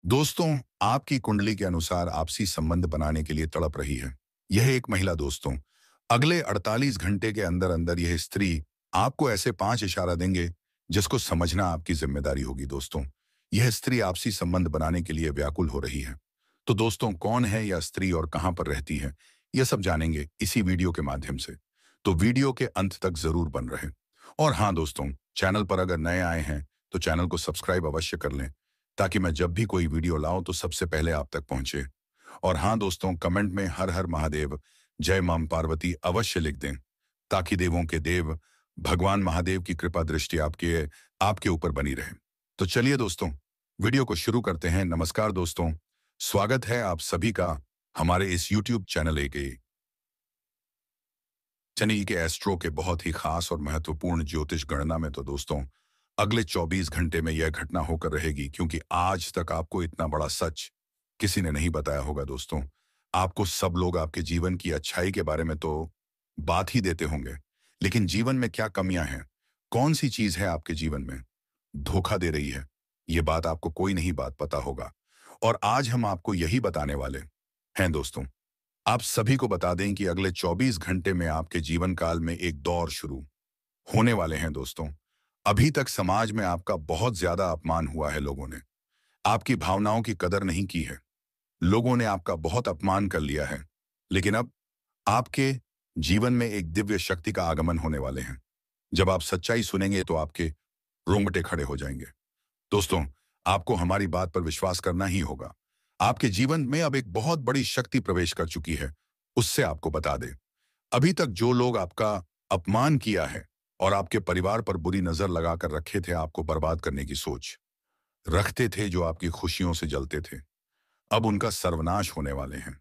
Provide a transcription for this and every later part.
दोस्तों, आपकी कुंडली के अनुसार आपसी संबंध बनाने के लिए तड़प रही है। यह एक महिला दोस्तों, अगले 48 घंटे के अंदर अंदर यह स्त्री आपको ऐसे 5 इशारा देंगे जिसको समझना आपकी जिम्मेदारी होगी दोस्तों। यह स्त्री आपसी संबंध बनाने के लिए व्याकुल हो रही है। तो दोस्तों, कौन है यह स्त्री और कहां पर रहती है, यह सब जानेंगे इसी वीडियो के माध्यम से। तो वीडियो के अंत तक जरूर बन रहे। और हाँ दोस्तों, चैनल पर अगर नए आए हैं तो चैनल को सब्सक्राइब अवश्य कर लें, ताकि मैं जब भी कोई वीडियो लाऊं तो सबसे पहले आप तक पहुंचे। और हाँ दोस्तों, कमेंट में हर हर महादेव, जय मां पार्वती अवश्य लिख दें, ताकि देवों के देव भगवान महादेव की कृपा दृष्टि आपके आपके ऊपर बनी रहे। तो चलिए दोस्तों, वीडियो को शुरू करते हैं। नमस्कार दोस्तों, स्वागत है आप सभी का हमारे इस यूट्यूब चैनल के शनि के एस्ट्रो के बहुत ही खास और महत्वपूर्ण ज्योतिष गणना में। तो दोस्तों, अगले 24 घंटे में यह घटना होकर रहेगी, क्योंकि आज तक आपको इतना बड़ा सच किसी ने नहीं बताया होगा दोस्तों। आपको सब लोग आपके जीवन की अच्छाई के बारे में तो बात ही देते होंगे, लेकिन जीवन में क्या कमियां हैं, कौन सी चीज है आपके जीवन में धोखा दे रही है, ये बात आपको कोई नहीं बात पता होगा। और आज हम आपको यही बताने वाले हैं दोस्तों। आप सभी को बता दें कि अगले 24 घंटे में आपके जीवन काल में एक दौर शुरू होने वाले हैं दोस्तों। अभी तक समाज में आपका बहुत ज्यादा अपमान हुआ है, लोगों ने आपकी भावनाओं की कदर नहीं की है, लोगों ने आपका बहुत अपमान कर लिया है। लेकिन अब आपके जीवन में एक दिव्य शक्ति का आगमन होने वाले हैं। जब आप सच्चाई सुनेंगे तो आपके रोंगटे खड़े हो जाएंगे दोस्तों। आपको हमारी बात पर विश्वास करना ही होगा। आपके जीवन में अब एक बहुत बड़ी शक्ति प्रवेश कर चुकी है, उससे आपको बता दें। अभी तक जो लोग आपका अपमान किया है और आपके परिवार पर बुरी नजर लगाकर रखे थे, आपको बर्बाद करने की सोच रखते थे, जो आपकी खुशियों से जलते थे, अब उनका सर्वनाश होने वाले हैं।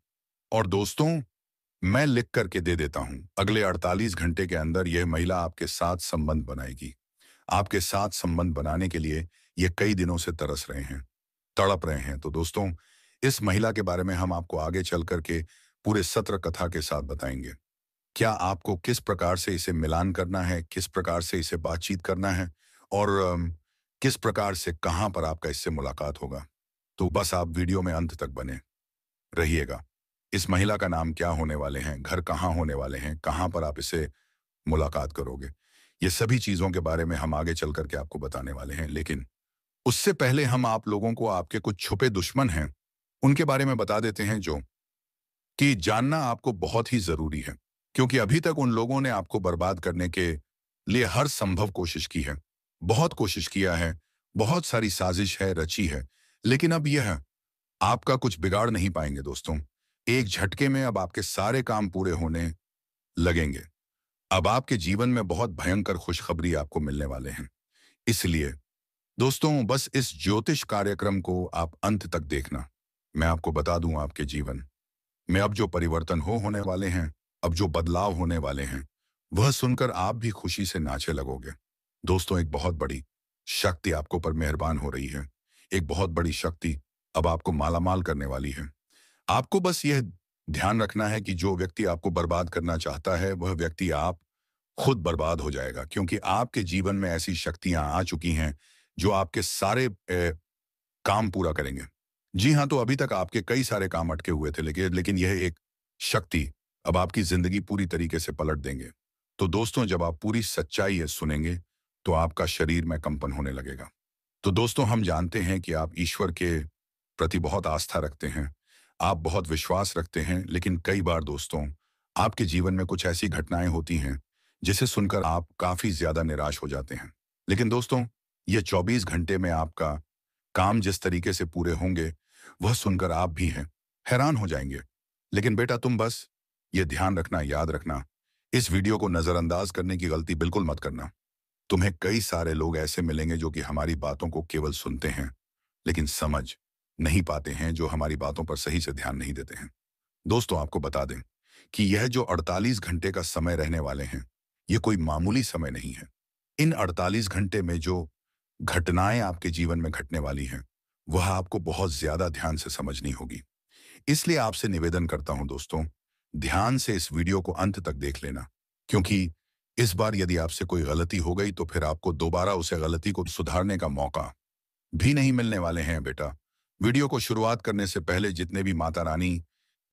और दोस्तों, मैं लिख करके दे देता हूं, अगले 48 घंटे के अंदर यह महिला आपके साथ संबंध बनाएगी। आपके साथ संबंध बनाने के लिए ये कई दिनों से तरस रहे हैं, तड़प रहे हैं। तो दोस्तों, इस महिला के बारे में हम आपको आगे चल करके पूरे सत्र कथा के साथ बताएंगे। क्या आपको किस प्रकार से इसे मिलान करना है, किस प्रकार से इसे बातचीत करना है, और किस प्रकार से कहां पर आपका इससे मुलाकात होगा। तो बस आप वीडियो में अंत तक बने रहिएगा। इस महिला का नाम क्या होने वाले हैं, घर कहाँ होने वाले हैं, कहां पर आप इसे मुलाकात करोगे, ये सभी चीजों के बारे में हम आगे चल करके आपको बताने वाले हैं। लेकिन उससे पहले हम आप लोगों को आपके कुछ छुपे दुश्मन हैं उनके बारे में बता देते हैं, जो कि जानना आपको बहुत ही जरूरी है। क्योंकि अभी तक उन लोगों ने आपको बर्बाद करने के लिए हर संभव कोशिश की है, बहुत कोशिश किया है, बहुत सारी साजिश है, रची है, लेकिन अब यह आपका कुछ बिगाड़ नहीं पाएंगे दोस्तों। एक झटके में अब आपके सारे काम पूरे होने लगेंगे। अब आपके जीवन में बहुत भयंकर खुशखबरी आपको मिलने वाले हैं। इसलिए दोस्तों, बस इस ज्योतिष कार्यक्रम को आप अंत तक देखना। मैं आपको बता दूं, आपके जीवन में अब जो परिवर्तन होने वाले हैं, अब जो बदलाव होने वाले हैं, वह सुनकर आप भी खुशी से नाचने लगोगे दोस्तों। एक बहुत बड़ी शक्ति आपको पर मेहरबान हो रही है। एक बहुत बड़ी शक्ति अब आपको मालामाल करने वाली है। आपको बस यह ध्यान रखना है कि जो व्यक्ति आपको बर्बाद करना चाहता है, वह व्यक्ति आप खुद बर्बाद हो जाएगा, क्योंकि आपके जीवन में ऐसी शक्तियां आ चुकी हैं जो आपके सारे काम पूरा करेंगे। जी हाँ, तो अभी तक आपके कई सारे काम अटके हुए थे, लेकिन यह एक शक्ति अब आपकी जिंदगी पूरी तरीके से पलट देंगे। तो दोस्तों, जब आप पूरी सच्चाई ये सुनेंगे तो आपका शरीर में कंपन होने लगेगा। तो दोस्तों, हम जानते हैं कि आप ईश्वर के प्रति बहुत आस्था रखते हैं, आप बहुत विश्वास रखते हैं, लेकिन कई बार दोस्तों, आपके जीवन में कुछ ऐसी घटनाएं होती हैं जिसे सुनकर आप काफी ज्यादा निराश हो जाते हैं। लेकिन दोस्तों, ये 24 घंटे में आपका काम जिस तरीके से पूरे होंगे, वह सुनकर आप भी हैं हैरान हो जाएंगे। लेकिन बेटा, तुम बस ये ध्यान रखना, याद रखना, इस वीडियो को नजरअंदाज करने की गलती बिल्कुल मत करना। तुम्हें कई सारे लोग ऐसे मिलेंगे जो कि हमारी बातों को केवल सुनते हैं, लेकिन समझ नहीं पाते हैं, जो हमारी बातों पर सही से ध्यान नहीं देते हैं। दोस्तों, आपको बता दें कि यह जो 48 घंटे का समय रहने वाले हैं, ये कोई मामूली समय नहीं है। इन 48 घंटे में जो घटनाएं आपके जीवन में घटने वाली हैं, वह आपको बहुत ज्यादा ध्यान से समझनी होगी। इसलिए आपसे निवेदन करता हूं दोस्तों, ध्यान से इस वीडियो को अंत तक देख लेना, क्योंकि इस बार यदि आपसे कोई गलती हो गई तो फिर आपको दोबारा उसे गलती को सुधारने का मौका भी नहीं मिलने वाले हैं बेटा। वीडियो को शुरुआत करने से पहले जितने भी माता रानी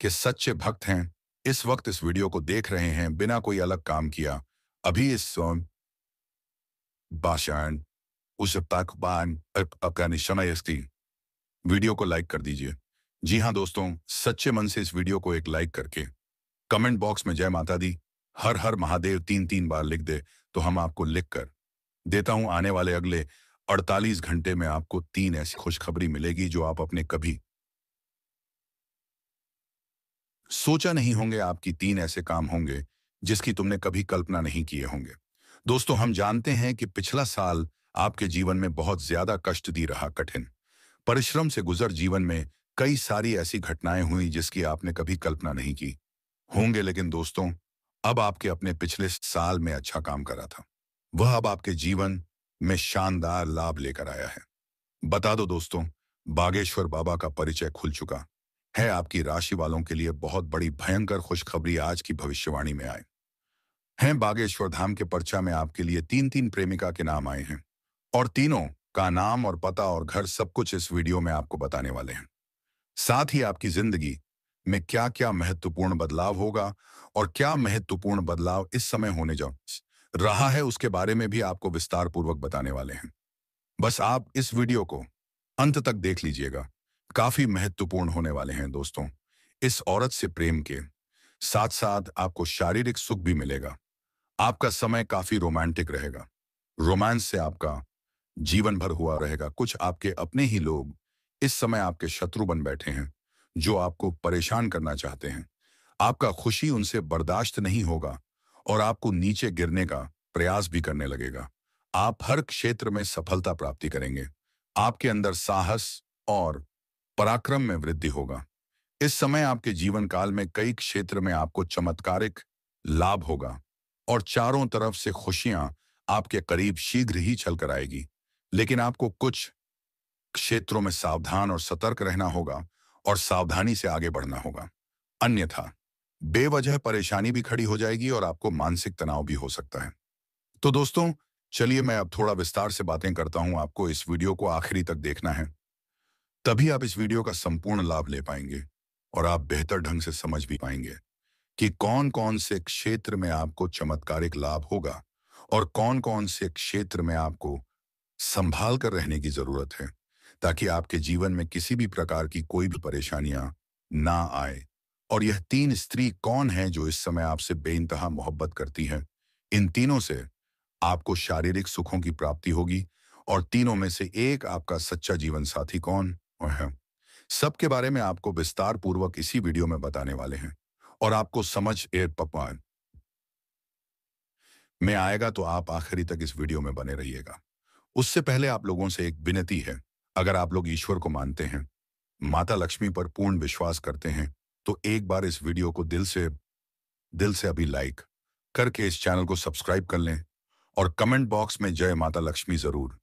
के सच्चे भक्त हैं, इस वक्त इस वीडियो को देख रहे हैं बिना कोई अलग काम किया, अभी इस भाषण उस ताकबान अफगानिस्तान वीडियो को लाइक कर दीजिए। जी हाँ दोस्तों, सच्चे मन से इस वीडियो को एक लाइक करके कमेंट बॉक्स में जय माता दी, हर हर महादेव 3-3 बार लिख दे, तो हम आपको लिख कर देता हूं आने वाले अगले 48 घंटे में आपको 3 ऐसी खुशखबरी मिलेगी जो आप अपने कभी सोचा नहीं होंगे। आपकी 3 ऐसे काम होंगे जिसकी तुमने कभी कल्पना नहीं किए होंगे। दोस्तों, हम जानते हैं कि पिछला साल आपके जीवन में बहुत ज्यादा कष्ट दी रहा, कठिन परिश्रम से गुजर जीवन में कई सारी ऐसी घटनाएं हुई जिसकी आपने कभी कल्पना नहीं की होंगे। लेकिन दोस्तों, अब आपके अपने पिछले साल में अच्छा काम करा था, वह अब आपके जीवन में शानदार लाभ लेकर आया है। बता दो दोस्तों, बागेश्वर बाबा का परिचय खुल चुका है। आपकी राशि वालों के लिए बहुत बड़ी भयंकर खुशखबरी आज की भविष्यवाणी में आए हैं। बागेश्वर धाम के पर्चा में आपके लिए 3-3 प्रेमिका के नाम आए हैं और तीनों का नाम और पता और घर सब कुछ इस वीडियो में आपको बताने वाले हैं। साथ ही आपकी जिंदगी में क्या क्या महत्वपूर्ण बदलाव होगा और क्या महत्वपूर्ण बदलाव इस समय होने जा रहा है, उसके बारे में भी आपको विस्तार पूर्वक बताने वाले हैं। बस आप इस वीडियो को अंत तक देख लीजिएगा, काफी महत्वपूर्ण होने वाले हैं दोस्तों। इस औरत से प्रेम के साथ साथ आपको शारीरिक सुख भी मिलेगा। आपका समय काफी रोमांटिक रहेगा, रोमांस से आपका जीवन भर हुआ रहेगा। कुछ आपके अपने ही लोग इस समय आपके शत्रु बन बैठे हैं जो आपको परेशान करना चाहते हैं। आपका खुशी उनसे बर्दाश्त नहीं होगा और आपको नीचे गिरने का प्रयास भी करने लगेगा। आप हर क्षेत्र में सफलता प्राप्ति करेंगे। आपके अंदर साहस और पराक्रम में वृद्धि होगा। इस समय आपके जीवन काल में कई क्षेत्र में आपको चमत्कारिक लाभ होगा और चारों तरफ से खुशियां आपके करीब शीघ्र ही चल कर आएगी। लेकिन आपको कुछ क्षेत्रों में सावधान और सतर्क रहना होगा और सावधानी से आगे बढ़ना होगा, अन्यथा बेवजह परेशानी भी खड़ी हो जाएगी और आपको मानसिक तनाव भी हो सकता है। तो दोस्तों, चलिए मैं अब थोड़ा विस्तार से बातें करता हूं। आपको इस वीडियो को आखिरी तक देखना है, तभी आप इस वीडियो का संपूर्ण लाभ ले पाएंगे और आप बेहतर ढंग से समझ भी पाएंगे कि कौन कौन से क्षेत्र में आपको चमत्कारिक लाभ होगा और कौन कौन से क्षेत्र में आपको संभाल कर रहने की जरूरत है, ताकि आपके जीवन में किसी भी प्रकार की कोई भी परेशानियां ना आए। और यह 3 स्त्री कौन है जो इस समय आपसे बेइंतहा मोहब्बत करती है? इन तीनों से आपको शारीरिक सुखों की प्राप्ति होगी और तीनों में से एक आपका सच्चा जीवन साथी कौन है, सबके बारे में आपको विस्तार पूर्वक इसी वीडियो में बताने वाले हैं। और आपको समझ एयर पकवान में आएगा तो आप आखिरी तक इस वीडियो में बने रहिएगा। उससे पहले आप लोगों से एक विनती है, अगर आप लोग ईश्वर को मानते हैं, माता लक्ष्मी पर पूर्ण विश्वास करते हैं, तो एक बार इस वीडियो को दिल से अभी लाइक करके इस चैनल को सब्सक्राइब कर लें और कमेंट बॉक्स में जय माता लक्ष्मी जरूर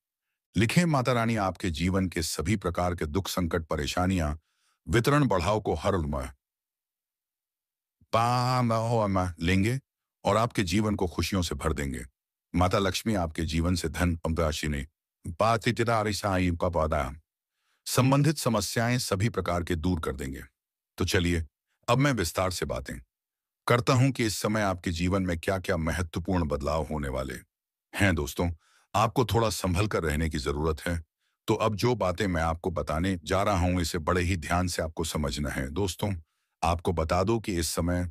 लिखें। माता रानी आपके जीवन के सभी प्रकार के दुख, संकट, परेशानियां, वितरण बढ़ाव को हर लेंगे और आपके जीवन को खुशियों से भर देंगे। माता लक्ष्मी आपके जीवन से धन, राशि ने संबंधित समस्याएं सभी प्रकार के दूर कर देंगे। तो चलिए अब मैं विस्तार से बातें करता हूं कि इस समय आपके जीवन में क्या क्या महत्वपूर्ण बदलाव होने वाले हैं। दोस्तों, आपको थोड़ा संभल कर रहने की जरूरत है। तो अब जो बातें मैं आपको बताने जा रहा हूं, इसे बड़े ही ध्यान से आपको समझना है। दोस्तों, आपको बता दो कि इस समय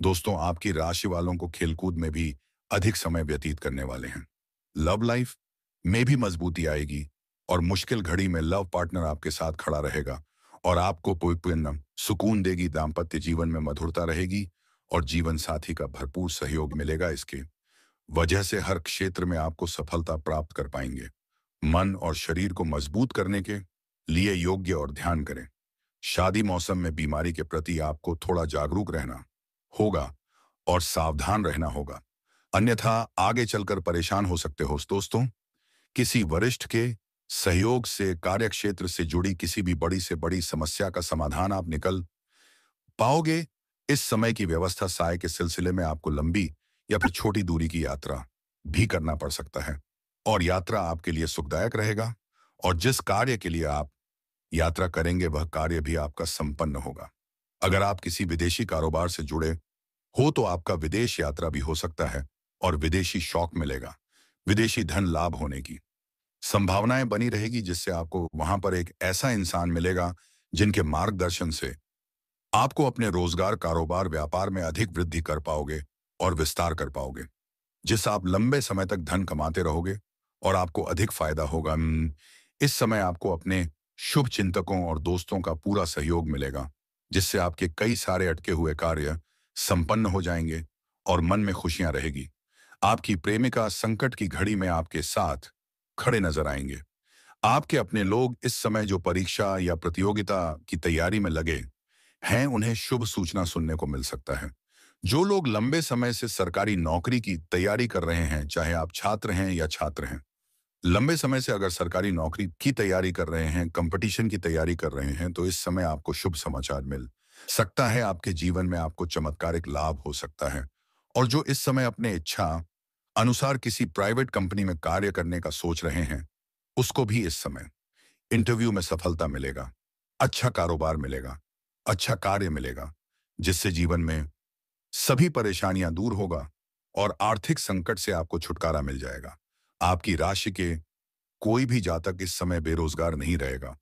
दोस्तों आपकी राशि वालों को खेलकूद में भी अधिक समय व्यतीत करने वाले हैं। लव लाइफ में भी मजबूती आएगी और मुश्किल घड़ी में लव पार्टनर आपके साथ खड़ा रहेगा और आपको पूर्ण सुकून देगी। दाम्पत्य जीवन में मधुरता रहेगी और जीवन साथी का भरपूर सहयोग मिलेगा। इसके वजह से हर क्षेत्र में आपको सफलता प्राप्त कर पाएंगे। मन और शरीर को मजबूत करने के लिए योग्य और ध्यान करें। शादी मौसम में बीमारी के प्रति आपको थोड़ा जागरूक रहना होगा और सावधान रहना होगा, अन्यथा आगे चलकर परेशान हो सकते हो। दोस्तों, किसी वरिष्ठ के सहयोग से कार्यक्षेत्र से जुड़ी किसी भी बड़ी से बड़ी समस्या का समाधान आप निकल पाओगे। इस समय की व्यवस्था साय के सिलसिले में आपको लंबी या फिर छोटी दूरी की यात्रा भी करना पड़ सकता है और यात्रा आपके लिए सुखदायक रहेगा। और जिस कार्य के लिए आप यात्रा करेंगे वह कार्य भी आपका संपन्न होगा। अगर आप किसी विदेशी कारोबार से जुड़े हो तो आपका विदेश यात्रा भी हो सकता है और विदेशी शौक मिलेगा। विदेशी धन लाभ होने की संभावनाएं बनी रहेगी, जिससे आपको वहां पर एक ऐसा इंसान मिलेगा जिनके मार्गदर्शन से आपको अपने रोजगार, कारोबार, व्यापार में अधिक वृद्धि कर पाओगे और विस्तार कर पाओगे, जिससे आप लंबे समय तक धन कमाते रहोगे और आपको अधिक फायदा होगा। इस समय आपको अपने शुभ चिंतकों और दोस्तों का पूरा सहयोग मिलेगा, जिससे आपके कई सारे अटके हुए कार्य संपन्न हो जाएंगे और मन में खुशियां रहेगी। आपकी प्रेमिका संकट की घड़ी में आपके साथ खड़े नजर आएंगे। आपके अपने लोग इस समय जो परीक्षा या प्रतियोगिता की तैयारी में लगे हैं, उन्हें शुभ सूचना सुनने को मिल सकता है। जो लोग लंबे समय से सरकारी नौकरी की तैयारी कर रहे हैं, चाहे आप छात्र हैं या छात्र हैं, लंबे समय से अगर सरकारी नौकरी की तैयारी कर रहे हैं, कंपटीशन की तैयारी कर रहे हैं, तो इस समय आपको शुभ समाचार मिल सकता है। आपके जीवन में आपको चमत्कारिक लाभ हो सकता है। और जो इस समय अपने इच्छा अनुसार किसी प्राइवेट कंपनी में कार्य करने का सोच रहे हैं, उसको भी इस समय इंटरव्यू में सफलता मिलेगा, अच्छा कारोबार मिलेगा, अच्छा कार्य मिलेगा, जिससे जीवन में सभी परेशानियां दूर होगा और आर्थिक संकट से आपको छुटकारा मिल जाएगा। आपकी राशि के कोई भी जातक इस समय बेरोजगार नहीं रहेगा।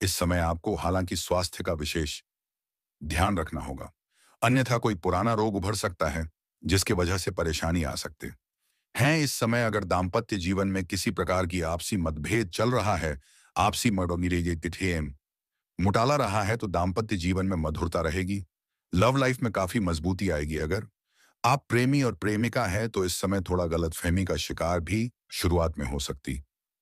इस समय आपको हालांकि स्वास्थ्य का विशेष ध्यान रखना होगा, अन्यथा कोई पुराना रोग उभर सकता है जिसकी वजह से परेशानी आ सकती है। इस समय अगर दाम्पत्य जीवन में किसी प्रकार की आपसी मतभेद चल रहा है, आपसी मुटाला रहा है, तो दाम्पत्य जीवन में मधुरता रहेगी, लव लाइफ में काफी मजबूती आएगी। अगर आप प्रेमी और प्रेमिका है तो इस समय थोड़ा गलतफहमी का शिकार भी शुरुआत में हो सकती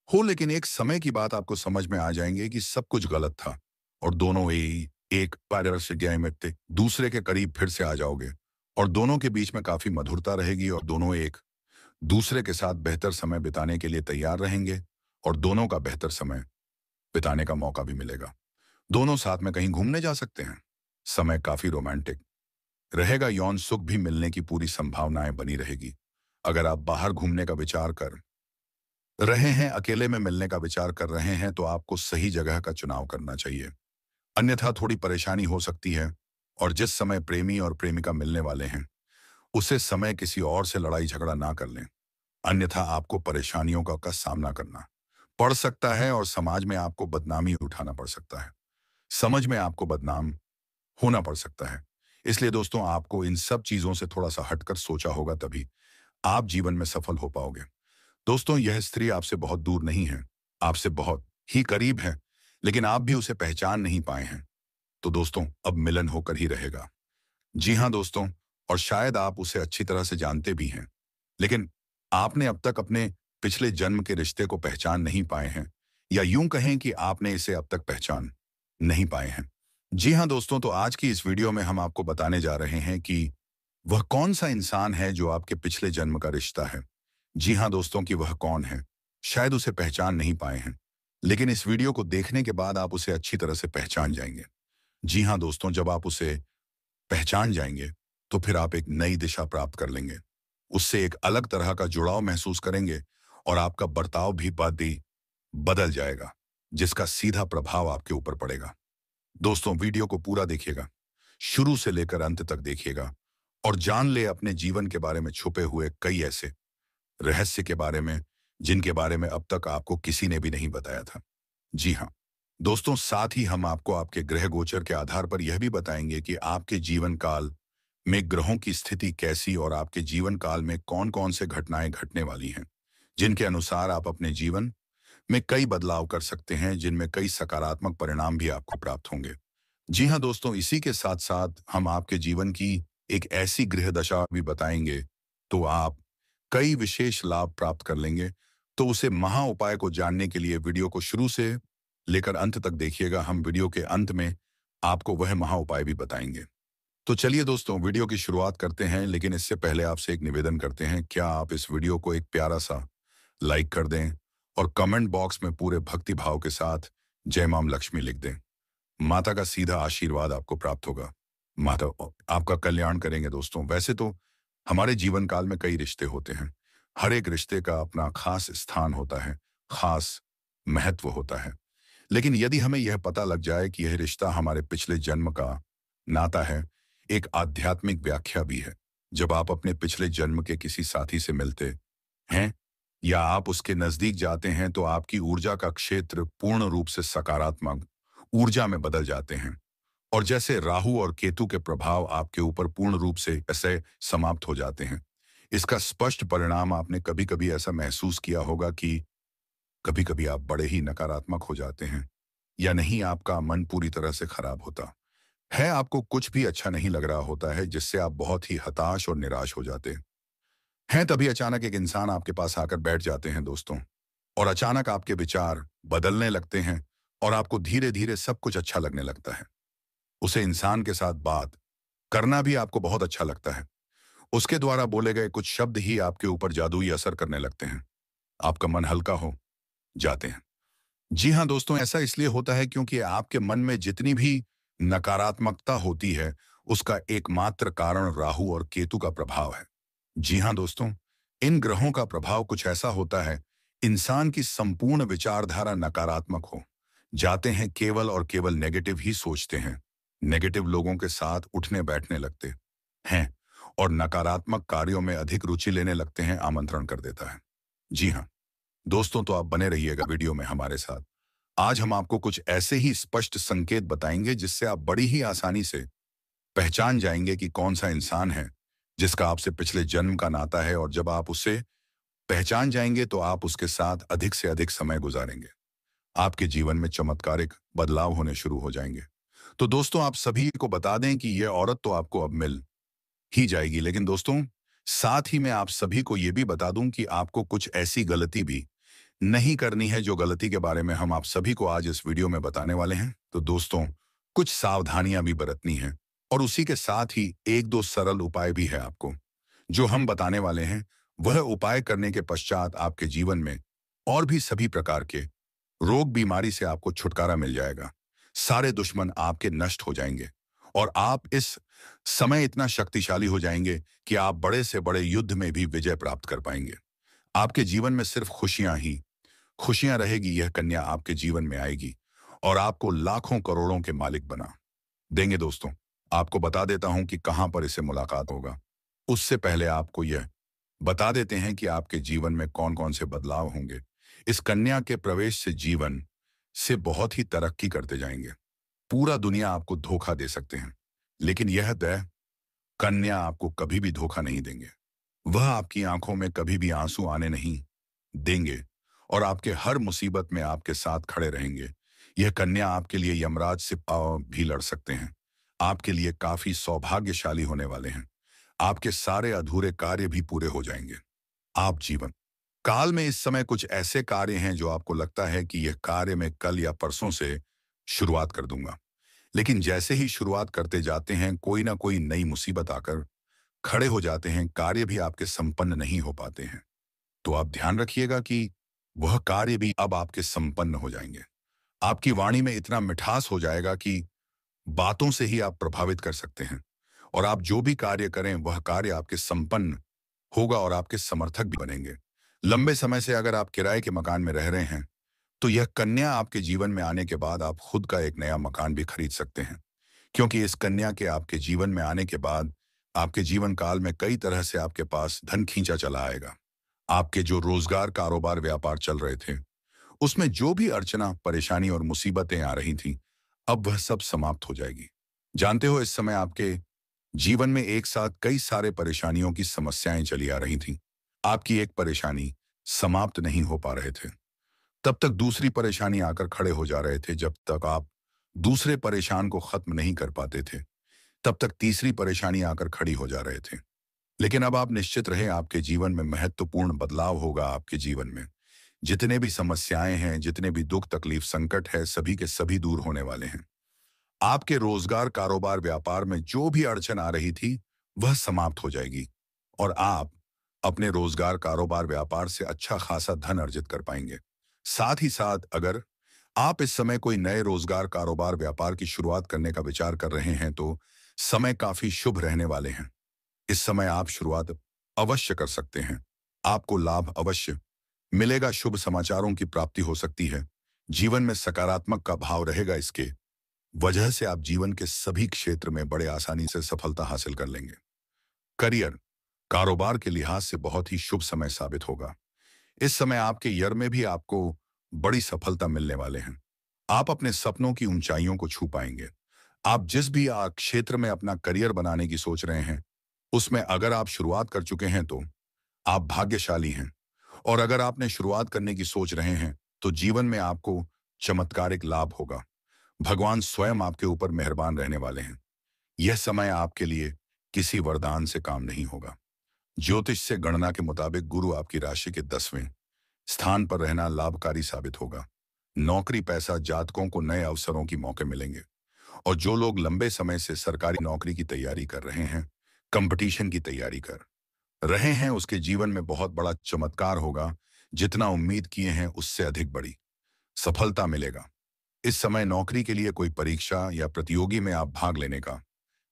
हो, लेकिन एक समय की बात आपको समझ में आ जाएंगे कि सब कुछ गलत था और दोनों एक बार से गए में थे, दूसरे के करीब फिर से आ जाओगे और दोनों के बीच में काफी मधुरता रहेगी और दोनों एक दूसरे के साथ बेहतर समय बिताने के लिए तैयार रहेंगे और दोनों का बेहतर समय बिताने का मौका भी मिलेगा। दोनों साथ में कहीं घूमने जा सकते हैं। समय काफी रोमांटिक रहेगा, यौन सुख भी मिलने की पूरी संभावनाएं बनी रहेगी। अगर आप बाहर घूमने का विचार कर रहे हैं, अकेले में मिलने का विचार कर रहे हैं, तो आपको सही जगह का चुनाव करना चाहिए, अन्यथा थोड़ी परेशानी हो सकती है। और जिस समय प्रेमी और प्रेमिका मिलने वाले हैं, उसे समय किसी और से लड़ाई झगड़ा ना कर लें, अन्यथा आपको परेशानियों का सामना करना पड़ सकता है और समाज में आपको बदनामी उठाना पड़ सकता है, समझ में आपको बदनाम होना पड़ सकता है। इसलिए दोस्तों, आपको इन सब चीजों से थोड़ा सा हटकर सोचा होगा, तभी आप जीवन में सफल हो पाओगे। दोस्तों, यह स्त्री आपसे बहुत दूर नहीं है, आपसे बहुत ही करीब है, लेकिन आप भी उसे पहचान नहीं पाए हैं। तो दोस्तों, अब मिलन होकर ही रहेगा। जी हाँ दोस्तों, और शायद आप उसे अच्छी तरह से जानते भी हैं, लेकिन आपने अब तक अपने पिछले जन्म के रिश्ते को पहचान नहीं पाए हैं, या यूं कहें कि आपने इसे अब तक पहचान नहीं पाए हैं। जी हाँ दोस्तों, तो आज की इस वीडियो में हम आपको बताने जा रहे हैं कि वह कौन सा इंसान है जो आपके पिछले जन्म का रिश्ता है। जी हाँ दोस्तों, कि वह कौन है, शायद उसे पहचान नहीं पाए हैं, लेकिन इस वीडियो को देखने के बाद आप उसे अच्छी तरह से पहचान जाएंगे। जी हाँ दोस्तों, जब आप उसे पहचान जाएंगे तो फिर आप एक नई दिशा प्राप्त कर लेंगे, उससे एक अलग तरह का जुड़ाव महसूस करेंगे और आपका बर्ताव भी बदल जाएगा, जिसका सीधा प्रभाव आपके ऊपर पड़ेगा। दोस्तों, वीडियो को पूरा देखिएगा, शुरू से लेकर अंत तक देखिएगा और जान ले अपने जीवन के बारे में छुपे हुए कई ऐसे रहस्य के बारे में जिनके बारे में अब तक आपको किसी ने भी नहीं बताया था। जी हाँ दोस्तों, साथ ही हम आपको आपके ग्रह गोचर के आधार पर यह भी बताएंगे कि आपके जीवन काल में ग्रहों की स्थिति कैसी और आपके जीवन काल में कौन कौन से घटनाएं घटने वाली हैं, जिनके अनुसार आप अपने जीवन में कई बदलाव कर सकते हैं, जिनमें कई सकारात्मक परिणाम भी आपको प्राप्त होंगे। जी हाँ दोस्तों, इसी के साथ साथ हम आपके जीवन की एक ऐसी गृह दशा भी बताएंगे तो आप कई विशेष लाभ प्राप्त कर लेंगे। तो उसे महा उपाय को जानने के लिए वीडियो को शुरू से लेकर अंत तक देखिएगा। हम वीडियो के अंत में आपको वह महा उपाय भी बताएंगे। तो चलिए दोस्तों, वीडियो की शुरुआत करते हैं, लेकिन इससे पहले आपसे एक निवेदन करते हैं, क्या आप इस वीडियो को एक प्यारा सा लाइक कर दें और कमेंट बॉक्स में पूरे भक्ति भाव के साथ जय मां लक्ष्मी लिख दें। माता का सीधा आशीर्वाद आपको प्राप्त होगा, माता आपका कल्याण करेंगे। दोस्तों, वैसे तो हमारे जीवन काल में कई रिश्ते होते हैं, हर एक रिश्ते का अपना खास स्थान होता है, खास महत्व होता है, लेकिन यदि हमें यह पता लग जाए कि यह रिश्ता हमारे पिछले जन्म का नाता है, एक आध्यात्मिक व्याख्या भी है। जब आप अपने पिछले जन्म के किसी साथी से मिलते हैं या आप उसके नजदीक जाते हैं तो आपकी ऊर्जा का क्षेत्र पूर्ण रूप से सकारात्मक ऊर्जा में बदल जाते हैं। और जैसे राहु और केतु के प्रभाव आपके ऊपर पूर्ण रूप से ऐसे समाप्त हो जाते हैं। इसका स्पष्ट परिणाम आपने कभी कभी ऐसा महसूस किया होगा कि कभी कभी आप बड़े ही नकारात्मक हो जाते हैं या नहीं, आपका मन पूरी तरह से खराब होता है, आपको कुछ भी अच्छा नहीं लग रहा होता है, जिससे आप बहुत ही हताश और निराश हो जाते हैं। तभी अचानक एक इंसान आपके पास आकर बैठ जाते हैं दोस्तों, और अचानक आपके विचार बदलने लगते हैं और आपको धीरे धीरे सब कुछ अच्छा लगने लगता है। उसे इंसान के साथ बात करना भी आपको बहुत अच्छा लगता है। उसके द्वारा बोले गए कुछ शब्द ही आपके ऊपर जादुई असर करने लगते हैं। आपका मन हल्का हो जाते हैं। जी हाँ दोस्तों, ऐसा इसलिए होता है क्योंकि आपके मन में जितनी भी नकारात्मकता होती है, उसका एकमात्र कारण राहु और केतु का प्रभाव है। जी हाँ दोस्तों, इन ग्रहों का प्रभाव कुछ ऐसा होता है, इंसान की संपूर्ण विचारधारा नकारात्मक हो जाते हैं, केवल और केवल नेगेटिव ही सोचते हैं। नेगेटिव लोगों के साथ उठने बैठने लगते हैं और नकारात्मक कार्यों में अधिक रुचि लेने लगते हैं, आमंत्रण कर देता है। जी हाँ दोस्तों, तो आप बने रहिएगा वीडियो में हमारे साथ। आज हम आपको कुछ ऐसे ही स्पष्ट संकेत बताएंगे जिससे आप बड़ी ही आसानी से पहचान जाएंगे कि कौन सा इंसान है जिसका आपसे पिछले जन्म का नाता है, और जब आप उसे पहचान जाएंगे तो आप उसके साथ अधिक से अधिक समय गुजारेंगे। आपके जीवन में चमत्कारिक बदलाव होने शुरू हो जाएंगे। तो दोस्तों, आप सभी को बता दें कि यह औरत तो आपको अब मिल ही जाएगी, लेकिन दोस्तों साथ ही मैं आप सभी को यह भी बता दूं कि आपको कुछ ऐसी गलती भी नहीं करनी है जो गलती के बारे में हम आप सभी को आज इस वीडियो में बताने वाले हैं। तो दोस्तों, कुछ सावधानियां भी बरतनी हैं, और उसी के साथ ही एक दो सरल उपाय भी है आपको जो हम बताने वाले हैं। वह उपाय करने के पश्चात आपके जीवन में और भी सभी प्रकार के रोग बीमारी से आपको छुटकारा मिल जाएगा। सारे दुश्मन आपके नष्ट हो जाएंगे और आप इस समय इतना शक्तिशाली हो जाएंगे कि आप बड़े से बड़े युद्ध में भी विजय प्राप्त कर पाएंगे। आपके जीवन में सिर्फ खुशियां ही खुशियां रहेगी। यह कन्या आपके जीवन में आएगी और आपको लाखों करोड़ों के मालिक बना देंगे। दोस्तों, आपको बता देता हूं कि कहां पर इसे मुलाकात होगा। उससे पहले आपको यह बता देते हैं कि आपके जीवन में कौन कौन से बदलाव होंगे। इस कन्या के प्रवेश से जीवन से बहुत ही तरक्की करते जाएंगे। पूरा दुनिया आपको धोखा दे सकते हैं, लेकिन यह दैव कन्या आपको कभी भी धोखा नहीं देंगे। वह आपकी आंखों में कभी भी आंसू आने नहीं देंगे और आपके हर मुसीबत में आपके साथ खड़े रहेंगे। यह कन्या आपके लिए यमराज से भी लड़ सकते हैं। आपके लिए काफी सौभाग्यशाली होने वाले हैं। आपके सारे अधूरे कार्य भी पूरे हो जाएंगे। आप जीवन काल में इस समय कुछ ऐसे कार्य हैं जो आपको लगता है कि यह कार्य मैं कल या परसों से शुरुआत कर दूंगा, लेकिन जैसे ही शुरुआत करते जाते हैं कोई ना कोई नई मुसीबत आकर खड़े हो जाते हैं। कार्य भी आपके संपन्न नहीं हो पाते हैं। तो आप ध्यान रखिएगा कि वह कार्य भी अब आपके संपन्न हो जाएंगे। आपकी वाणी में इतना मिठास हो जाएगा कि बातों से ही आप प्रभावित कर सकते हैं, और आप जो भी कार्य करें वह कार्य आपके संपन्न होगा और आपके समर्थक भी बनेंगे। लंबे समय से अगर आप किराए के मकान में रह रहे हैं तो यह कन्या आपके जीवन में आने के बाद आप खुद का एक नया मकान भी खरीद सकते हैं, क्योंकि इस कन्या के आपके जीवन में आने के बाद आपके जीवन काल में कई तरह से आपके पास धन खींचा चला आएगा। आपके जो रोजगार, कारोबार, व्यापार चल रहे थे, उसमें जो भी अड़चना, परेशानी और मुसीबतें आ रही थी, अब वह सब समाप्त हो जाएगी। जानते हो, इस समय आपके जीवन में एक साथ कई सारे परेशानियों की समस्याएं चली आ रही थी। आपकी एक परेशानी समाप्त नहीं हो पा रहे थे, तब तक दूसरी परेशानी आकर खड़े हो जा रहे थे। जब तक आप दूसरे परेशान को खत्म नहीं कर पाते थे, तब तक तीसरी परेशानी आकर खड़ी हो जा रहे थे। लेकिन अब आप निश्चित रहे, आपके जीवन में महत्वपूर्ण बदलाव होगा। आपके जीवन में जितने भी समस्याएं हैं, जितने भी दुख, तकलीफ, संकट है, सभी के सभी दूर होने वाले हैं। आपके रोजगार, कारोबार, व्यापार में जो भी अड़चन आ रही थी वह समाप्त हो जाएगी और आप अपने रोजगार, कारोबार, व्यापार से अच्छा खासा धन अर्जित कर पाएंगे। साथ ही साथ अगर आप इस समय कोई नए रोजगार, कारोबार, व्यापार की शुरुआत करने का विचार कर रहे हैं तो समय काफी शुभ रहने वाले हैं। इस समय आप शुरुआत अवश्य कर सकते हैं। आपको लाभ अवश्य मिलेगा। शुभ समाचारों की प्राप्ति हो सकती है, जीवन में सकारात्मक का भाव रहेगा, इसके वजह से आप जीवन के सभी क्षेत्र में बड़े आसानी से सफलता हासिल कर लेंगे। करियर, कारोबार के लिहाज से बहुत ही शुभ समय साबित होगा। इस समय आपके यर में भी आपको बड़ी सफलता मिलने वाले हैं। आप अपने सपनों की ऊंचाइयों को छू पाएंगे। आप जिस भी क्षेत्र में अपना करियर बनाने की सोच रहे हैं, उसमें अगर आप शुरुआत कर चुके हैं तो आप भाग्यशाली हैं। और अगर आपने शुरुआत करने की सोच रहे हैं, तो जीवन में आपको चमत्कारिक लाभ होगा। भगवान स्वयं आपके ऊपर मेहरबान रहने वाले हैं। यह समय आपके लिए किसी वरदान से काम नहीं होगा। ज्योतिष से गणना के मुताबिक गुरु आपकी राशि के 10वें स्थान पर रहना लाभकारी साबित होगा। नौकरी पैसा जातकों को नए अवसरों की मौके मिलेंगे। और जो लोग लंबे समय से सरकारी नौकरी की तैयारी कर रहे हैं, कंपटीशन की तैयारी कर रहे हैं, उसके जीवन में बहुत बड़ा चमत्कार होगा। जितना उम्मीद किए हैं उससे अधिक बड़ी सफलता मिलेगा। इस समय नौकरी के लिए कोई परीक्षा या प्रतियोगी में आप भाग लेने का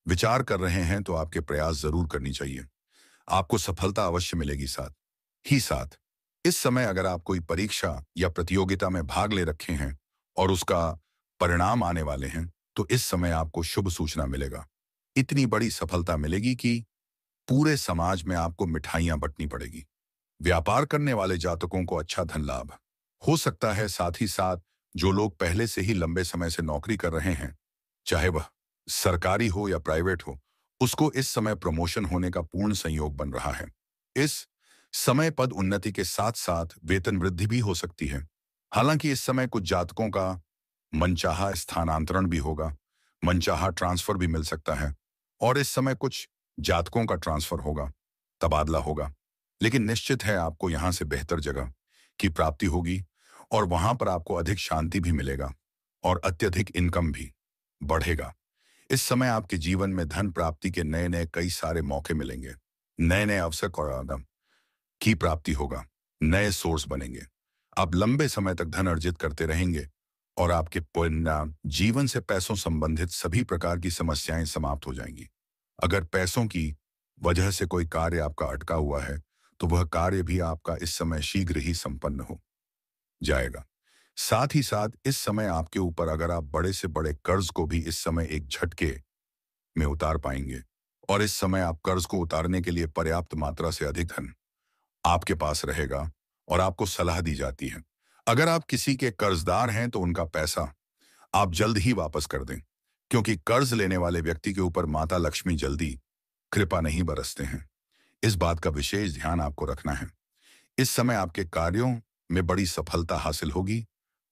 विचार कर रहे हैं, तो आपके प्रयास जरूर करनी चाहिए। आपको सफलता अवश्य मिलेगी। साथ ही साथ इस समय अगर आप कोई परीक्षा या प्रतियोगिता में भाग ले रखे हैं और उसका परिणाम आने वाले हैं, तो इस समय आपको शुभ सूचना मिलेगा। इतनी बड़ी सफलता मिलेगी कि पूरे समाज में आपको मिठाइयां बंटनी पड़ेगी। व्यापार करने वाले जातकों को अच्छा धन लाभ हो सकता है। साथ ही साथ जो लोग पहले से ही लंबे समय से नौकरी कर रहे हैं, चाहे वह सरकारी हो या प्राइवेट हो, उसको इस समय प्रमोशन होने का पूर्ण संयोग बन रहा है। इस समय पद उन्नति के साथ साथ वेतन वृद्धि भी हो सकती है। हालांकि इस समय कुछ जातकों का मनचाहा स्थानांतरण भी होगा, मनचाहा ट्रांसफर भी मिल सकता है। और इस समय कुछ जातकों का ट्रांसफर होगा, तबादला होगा। लेकिन निश्चित है आपको यहां से बेहतर जगह की प्राप्ति होगी और वहां पर आपको अधिक शांति भी मिलेगा और अत्यधिक इनकम भी बढ़ेगा। इस समय आपके जीवन में धन प्राप्ति के नए नए कई सारे मौके मिलेंगे। नए नए अवसर और आदम की प्राप्ति होगा। नए सोर्स बनेंगे। आप लंबे समय तक धन अर्जित करते रहेंगे और आपके परिणाम जीवन से पैसों संबंधित सभी प्रकार की समस्याएं समाप्त हो जाएंगी। अगर पैसों की वजह से कोई कार्य आपका अटका हुआ है, तो वह कार्य भी आपका इस समय शीघ्र ही संपन्न हो जाएगा। साथ ही साथ इस समय आपके ऊपर अगर आप बड़े से बड़े कर्ज को भी इस समय एक झटके में उतार पाएंगे। और इस समय आप कर्ज को उतारने के लिए पर्याप्त मात्रा से अधिक धन आपके पास रहेगा और आपको सलाह दी जाती है, अगर आप किसी के कर्जदार हैं तो उनका पैसा आप जल्द ही वापस कर दें, क्योंकि कर्ज लेने वाले व्यक्ति के ऊपर माता लक्ष्मी जल्दी कृपा नहीं बरसते हैं। इस बात का विशेष ध्यान आपको रखना है। इस समय आपके कार्यों में बड़ी सफलता हासिल होगी।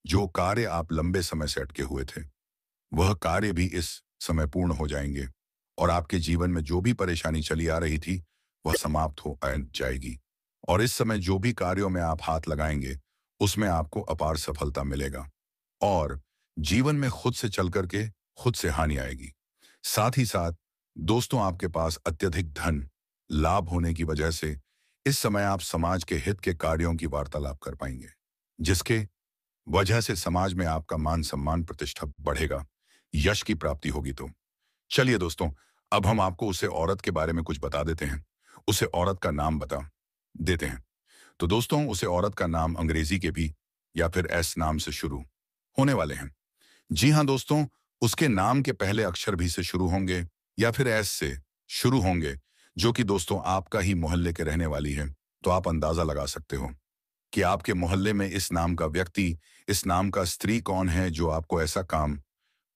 जो कार्य आप लंबे समय से अटके हुए थे, वह कार्य भी इस समय पूर्ण हो जाएंगे और आपके जीवन में जो भी परेशानी चली आ रही थी, वह समाप्त हो जाएगी। और इस समय जो भी कार्यों में आप हाथ लगाएंगे, उसमें आपको अपार सफलता मिलेगा और जीवन में खुद से चल करके खुद से हानि आएगी। साथ ही साथ दोस्तों, आपके पास अत्यधिक धन लाभ होने की वजह से इस समय आप समाज के हित के कार्यों की वार्तालाप कर पाएंगे, जिसके वजह से समाज में आपका मान सम्मान प्रतिष्ठा बढ़ेगा, यश की प्राप्ति होगी। तो चलिए दोस्तों, अब हम आपको उसे औरत के बारे में कुछ बता देते हैं। उसे औरत का नाम बता देते हैं। तो दोस्तों, उसे औरत का नाम अंग्रेजी के भी या फिर एस नाम से शुरू होने वाले हैं। जी हाँ दोस्तों, उसके नाम के पहले अक्षर भी से शुरू होंगे या फिर एस से शुरू होंगे, जो कि दोस्तों आपका ही मोहल्ले के रहने वाली है। तो आप अंदाजा लगा सकते हो कि आपके मोहल्ले में इस नाम का व्यक्ति, इस नाम का स्त्री कौन है जो आपको ऐसा काम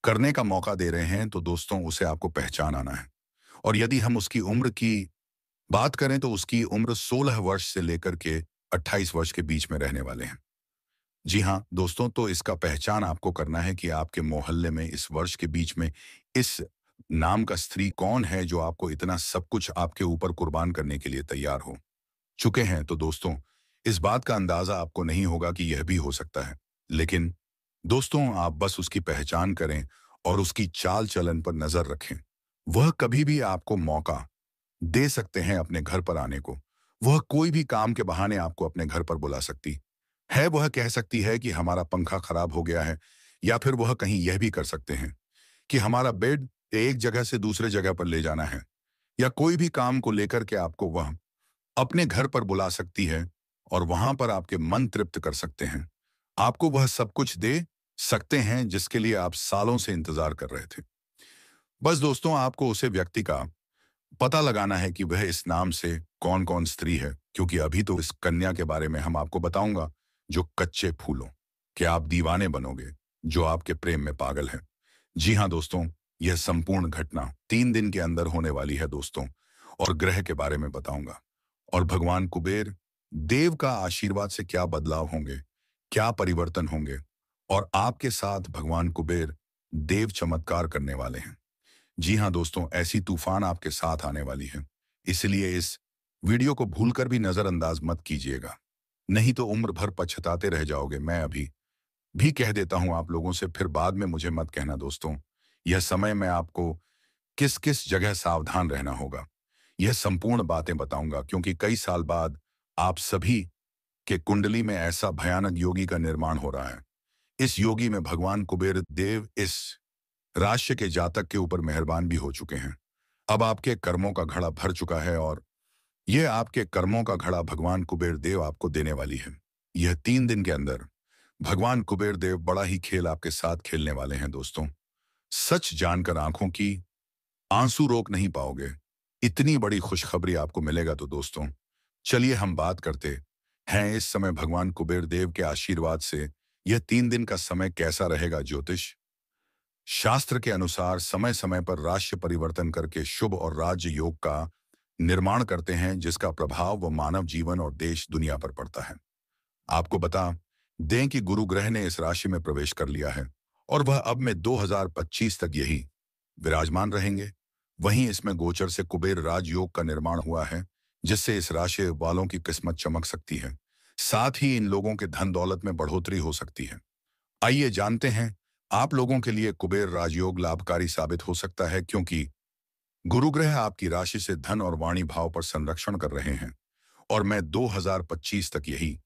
करने का मौका दे रहे हैं। तो दोस्तों, उसे आपको पहचान आना है। और यदि हम उसकी उम्र की बात करें, तो उसकी उम्र 16 वर्ष से लेकर के 28 वर्ष के बीच में रहने वाले हैं। जी हाँ दोस्तों, तो इसका पहचान आपको करना है कि आपके मोहल्ले में इस वर्ष के बीच में इस नाम का स्त्री कौन है जो आपको इतना सब कुछ आपके ऊपर कुर्बान करने के लिए तैयार हो चुके हैं। तो दोस्तों, इस बात का अंदाजा आपको नहीं होगा कि यह भी हो सकता है, लेकिन दोस्तों आप बस उसकी पहचान करें और उसकी चाल चलन पर नजर रखें। वह कभी भी आपको मौका दे सकते हैं अपने घर पर आने को। वह कोई भी काम के बहाने आपको अपने घर पर बुला सकती है। वह कह सकती है कि हमारा पंखा खराब हो गया है, या फिर वह कहीं यह भी कर सकते हैं कि हमारा बेड एक जगह से दूसरे जगह पर ले जाना है, या कोई भी काम को लेकर के आपको वह अपने घर पर बुला सकती है और वहां पर आपके मन तृप्त कर सकते हैं। आपको वह सब कुछ दे सकते हैं जिसके लिए आप सालों से इंतजार कर रहे थे। बस दोस्तों, आपको उसे व्यक्ति का पता लगाना है कि वह इस नाम से कौन-कौन स्त्री है, क्योंकि अभी तो इस कन्या के बारे में हम आपको बताऊंगा जो कच्चे फूलों के आप दीवाने बनोगे, जो आपके प्रेम में पागल है। जी हाँ दोस्तों, यह संपूर्ण घटना 3 दिन के अंदर होने वाली है दोस्तों, और ग्रह के बारे में बताऊंगा। और भगवान कुबेर देव का आशीर्वाद से क्या बदलाव होंगे, क्या परिवर्तन होंगे, और आपके साथ भगवान कुबेर देव चमत्कार करने वाले हैं। जी हाँ दोस्तों, ऐसी तूफान आपके साथ आने वाली है। इसलिए इस वीडियो को भूलकर भी नजरअंदाज मत कीजिएगा, नहीं तो उम्र भर पछताते रह जाओगे। मैं अभी भी कह देता हूं आप लोगों से, फिर बाद में मुझे मत कहना दोस्तों। यह समय में आपको किस किस जगह सावधान रहना होगा, यह संपूर्ण बातें बताऊंगा, क्योंकि कई साल बाद आप सभी के कुंडली में ऐसा भयानक योगी का निर्माण हो रहा है। इस योगी में भगवान कुबेर देव इस राशि के जातक के ऊपर मेहरबान भी हो चुके हैं। अब आपके कर्मों का घड़ा भर चुका है, और यह आपके कर्मों का घड़ा भगवान कुबेर देव आपको देने वाली है। यह 3 दिन के अंदर भगवान कुबेर देव बड़ा ही खेल आपके साथ खेलने वाले हैं दोस्तों। सच जानकर आंखों की आंसू रोक नहीं पाओगे, इतनी बड़ी खुशखबरी आपको मिलेगा। तो दोस्तों, चलिए हम बात करते हैं इस समय भगवान कुबेर देव के आशीर्वाद से यह 3 दिन का समय कैसा रहेगा। ज्योतिष शास्त्र के अनुसार समय समय पर राशि परिवर्तन करके शुभ और राज्य योग का निर्माण करते हैं, जिसका प्रभाव वो मानव जीवन और देश दुनिया पर पड़ता है। आपको बता दें कि गुरु ग्रह ने इस राशि में प्रवेश कर लिया है, और वह अब में 2025 तक यही विराजमान रहेंगे। वहीं इसमें गोचर से कुबेर राजयोग का निर्माण हुआ है, जिससे इस राशि वालों की किस्मत चमक सकती है। साथ ही इन लोगों के धन दौलत में बढ़ोतरी हो सकती है। आइए जानते हैं, आप लोगों के लिए कुबेर राजयोग लाभकारी साबित हो सकता है, क्योंकि गुरु ग्रह आपकी राशि से धन और वाणी भाव पर संरक्षण कर रहे हैं, और मैं 2025 तक यही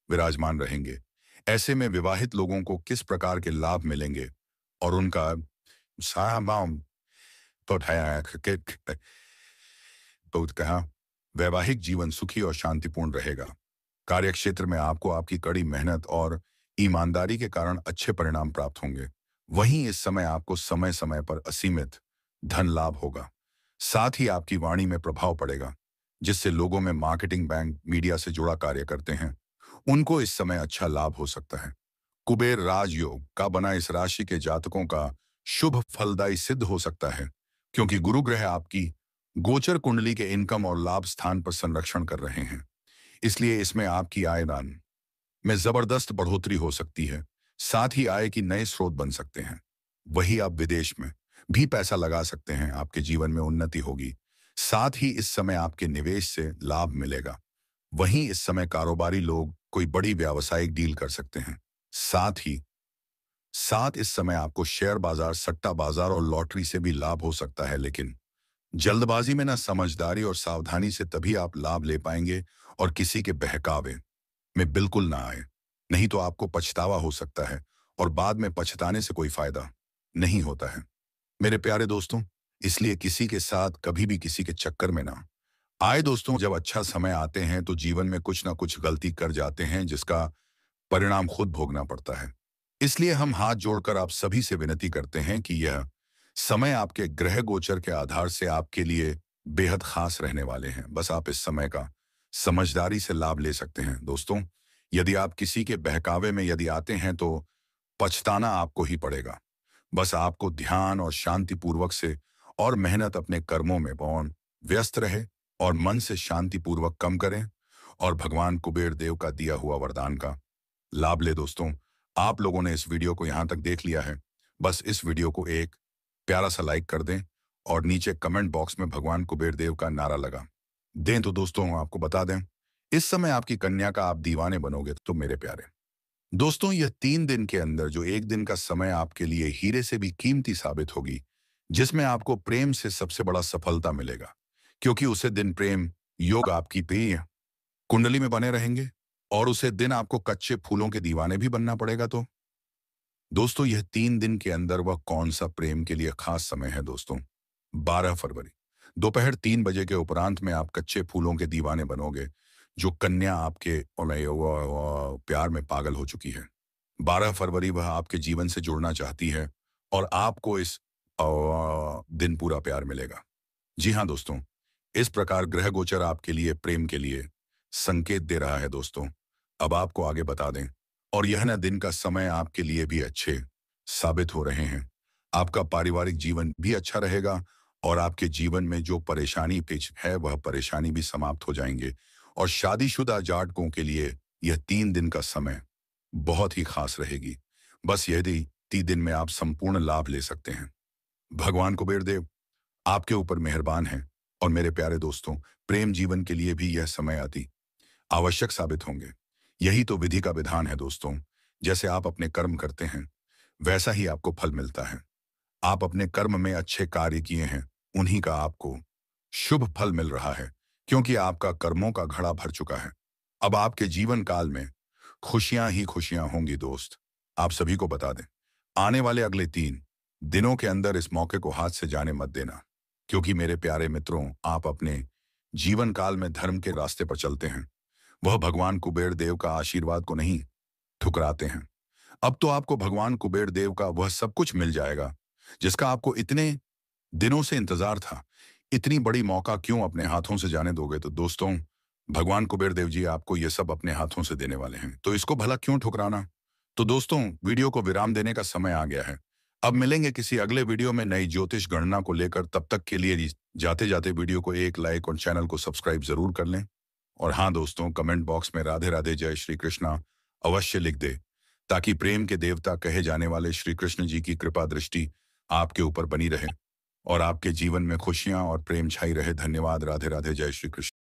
विराजमान रहेंगे। ऐसे में विवाहित लोगों को किस प्रकार के लाभ मिलेंगे, और उनका सामाम तो बहुत कहा वैवाहिक जीवन सुखी और शांतिपूर्ण रहेगा। कार्यक्षेत्र में आपको आपकी कड़ी मेहनत और ईमानदारी के कारण अच्छे परिणाम प्राप्त होंगे। वहीं इस समय आपको समय समय पर असीमित धन लाभ होगा। साथ ही आपकी वाणी में प्रभाव पड़ेगा, जिससे लोगों में मार्केटिंग, बैंक, मीडिया से जुड़ा कार्य करते हैं, उनको इस समय अच्छा लाभ हो सकता है। कुबेर राजयोग का बना इस राशि के जातकों का शुभ फलदायी सिद्ध हो सकता है, क्योंकि गुरु ग्रह आपकी गोचर कुंडली के इनकम और लाभ स्थान पर संरक्षण कर रहे हैं। इसलिए इसमें आपकी आयदान में जबरदस्त बढ़ोतरी हो सकती है। साथ ही आय की नए स्रोत बन सकते हैं। वही आप विदेश में भी पैसा लगा सकते हैं, आपके जीवन में उन्नति होगी। साथ ही इस समय आपके निवेश से लाभ मिलेगा। वहीं इस समय कारोबारी लोग कोई बड़ी व्यावसायिक डील कर सकते हैं। साथ इस समय आपको शेयर बाजार, सट्टा बाजार और लॉटरी से भी लाभ हो सकता है, लेकिन जल्दबाजी में ना, समझदारी और सावधानी से तभी आप लाभ ले पाएंगे, और किसी के बहकावे में बिल्कुल ना आए, नहीं तो आपको पछतावा हो सकता है, और बाद में पछताने से कोई फायदा नहीं होता है मेरे प्यारे दोस्तों। इसलिए किसी के साथ कभी भी किसी के चक्कर में ना आए दोस्तों। जब अच्छा समय आते हैं तो जीवन में कुछ ना कुछ गलती कर जाते हैं, जिसका परिणाम खुद भोगना पड़ता है। इसलिए हम हाथ जोड़कर आप सभी से विनती करते हैं कि यह समय आपके ग्रह गोचर के आधार से आपके लिए बेहद खास रहने वाले हैं। बस आप इस समय का समझदारी से लाभ ले सकते हैं दोस्तों। यदि आप किसी के बहकावे में यदि आते हैं तो पछताना आपको ही पड़ेगा। बस आपको ध्यान और शांति पूर्वक से और मेहनत अपने कर्मों में पूर्ण व्यस्त रहे, और मन से शांति पूर्वक कम करें, और भगवान कुबेर देव का दिया हुआ वरदान का लाभ ले दोस्तों। आप लोगों ने इस वीडियो को यहाँ तक देख लिया है, बस इस वीडियो को एक प्यारा सा लाइक कर दें, और नीचे कमेंट बॉक्स में भगवान कुबेर देव का नारा लगा दें। तो दोस्तों, आपको बता दें, इस समय आपकी कन्या का आप दीवाने बनोगे। तो मेरे प्यारे दोस्तों, यह 3 दिन के अंदर जो एक दिन का समय आपके लिए हीरे से भी कीमती साबित होगी, जिसमें आपको प्रेम से सबसे बड़ा सफलता मिलेगा, क्योंकि उसे दिन प्रेम योग आपकी प्रिय कुंडली में बने रहेंगे, और उसे दिन आपको कच्चे फूलों के दीवाने भी बनना पड़ेगा। तो दोस्तों, यह 3 दिन के अंदर वह कौन सा प्रेम के लिए खास समय है दोस्तों। 12 फरवरी दोपहर 3 बजे के उपरांत में आप कच्चे फूलों के दीवाने बनोगे, जो कन्या आपके और प्यार में पागल हो चुकी है। 12 फरवरी वह आपके जीवन से जुड़ना चाहती है और आपको इस दिन पूरा प्यार मिलेगा। जी हाँ दोस्तों, इस प्रकार ग्रह गोचर आपके लिए प्रेम के लिए संकेत दे रहा है दोस्तों। अब आपको आगे बता दें, और यह न दिन का समय आपके लिए भी अच्छे साबित हो रहे हैं। आपका पारिवारिक जीवन भी अच्छा रहेगा और आपके जीवन में जो परेशानी पेच है वह परेशानी भी समाप्त हो जाएंगे। और शादीशुदा जातकों के लिए यह 3 दिन का समय बहुत ही खास रहेगी। बस यदि 3 दिन में आप संपूर्ण लाभ ले सकते हैं। भगवान कुबेर देव आपके ऊपर मेहरबान हैं और मेरे प्यारे दोस्तों, प्रेम जीवन के लिए भी यह समय अति आवश्यक साबित होंगे। यही तो विधि का विधान है दोस्तों। जैसे आप अपने कर्म करते हैं, वैसा ही आपको फल मिलता है। आप अपने कर्म में अच्छे कार्य किए हैं, उन्हीं का आपको शुभ फल मिल रहा है, क्योंकि आपका कर्मों का घड़ा भर चुका है। अब आपके जीवन काल में खुशियां ही खुशियां होंगी दोस्त। आप सभी को बता दें, आने वाले अगले 3 दिनों के अंदर इस मौके को हाथ से जाने मत देना, क्योंकि मेरे प्यारे मित्रों, आप अपने जीवन काल में धर्म के रास्ते पर चलते हैं। वह भगवान कुबेर देव का आशीर्वाद को नहीं ठुकराते हैं। अब तो आपको भगवान कुबेर देव का वह सब कुछ मिल जाएगा, जिसका आपको इतने दिनों से इंतजार था। इतनी बड़ी मौका क्यों अपने हाथों से जाने दोगे? तो दोस्तों, भगवान कुबेर देव जी आपको ये सब अपने हाथों से देने वाले हैं, तो इसको भला क्यों ठुकराना? तो दोस्तों, वीडियो को विराम देने का समय आ गया है। अब मिलेंगे किसी अगले वीडियो में नई ज्योतिष गणना को लेकर। तब तक के लिए जाते जाते वीडियो को एक लाइक और चैनल को सब्सक्राइब जरूर कर लें। और हाँ दोस्तों, कमेंट बॉक्स में राधे राधे जय श्री कृष्णा अवश्य लिख दे, ताकि प्रेम के देवता कहे जाने वाले श्री कृष्ण जी की कृपा दृष्टि आपके ऊपर बनी रहे और आपके जीवन में खुशियां और प्रेम छाई रहे। धन्यवाद। राधे राधे जय श्री कृष्ण।